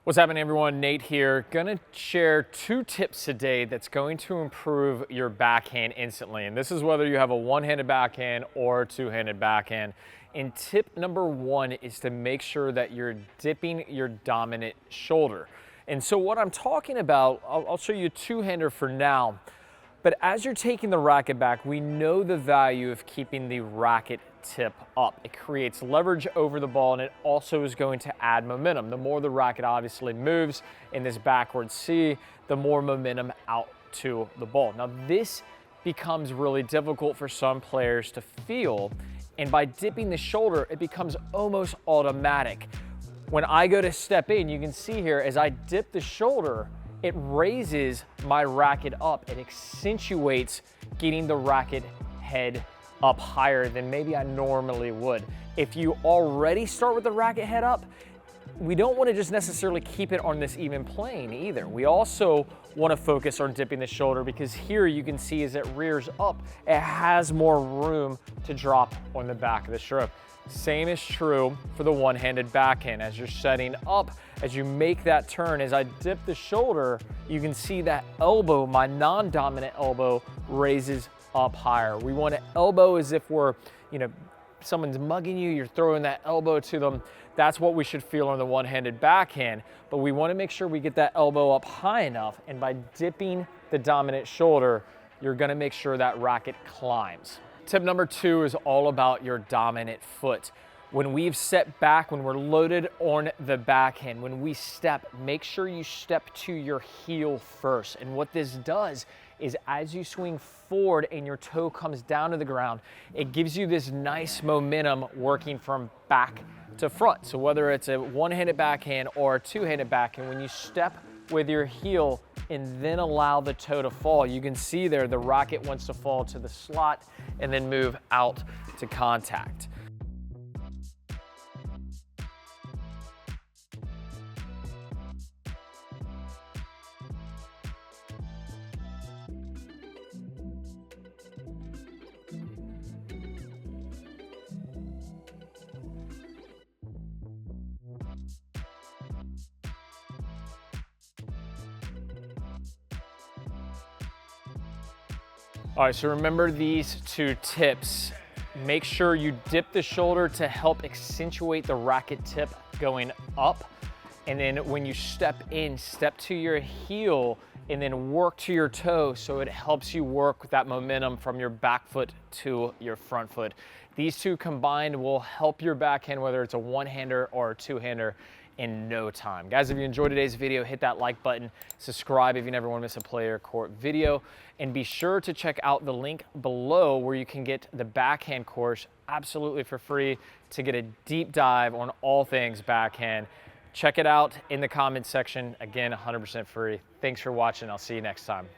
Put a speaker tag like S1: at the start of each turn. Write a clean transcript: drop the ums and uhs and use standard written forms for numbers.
S1: What's happening, everyone? Nate here. Gonna share 2 tips today that's going to improve your backhand instantly. And this is whether you have a one-handed backhand or a two-handed backhand. And tip number 1 is to make sure that you're dipping your dominant shoulder. And so what I'm talking about, I'll show you a two-hander for now. But as you're taking the racket back, we know the value of keeping the racket tip up. It creates leverage over the ball, and it also is going to add momentum. The more the racket obviously moves in this backward C, the more momentum out to the ball. Now this becomes really difficult for some players to feel, and by dipping the shoulder, it becomes almost automatic. When I go to step in, you can see here, as I dip the shoulder, it raises my racket up. It accentuates getting the racket head up higher than maybe I normally would. If you already start with the racket head up, we don't want to just necessarily keep it on this even plane either. We also want to focus on dipping the shoulder, because here you can see as it rears up, it has more room to drop on the back of the stroke. Same is true for the one-handed backhand. As you're setting up, as you make that turn, as I dip the shoulder, you can see that elbow, my non-dominant elbow, raises up higher. We want to elbow as if we're, someone's mugging you, you're throwing that elbow to them. That's what we should feel on the one-handed backhand, but we want to make sure we get that elbow up high enough, and by dipping the dominant shoulder, you're going to make sure that racket climbs. Tip number 2 is all about your dominant foot. When we've stepped back, when we're loaded on the backhand, when we step, make sure you step to your heel first. And what this does is, as you swing forward and your toe comes down to the ground, it gives you this nice momentum working from back to front. So whether it's a one-handed backhand or a two-handed backhand, when you step with your heel and then allow the toe to fall, you can see there the racket wants to fall to the slot and then move out to contact. All right, so remember these 2 tips. Make sure you dip the shoulder to help accentuate the racket tip going up. And then when you step in, step to your heel and then work to your toe, so it helps you work with that momentum from your back foot to your front foot. These 2 combined will help your backhand, whether it's a one-hander or a two-hander, in no time. Guys, if you enjoyed today's video, hit that like button, subscribe if you never want to miss a Play Your Court video, and be sure to check out the link below where you can get the backhand course absolutely for free to get a deep dive on all things backhand. Check it out in the comments section. Again, 100% free. Thanks for watching. I'll see you next time.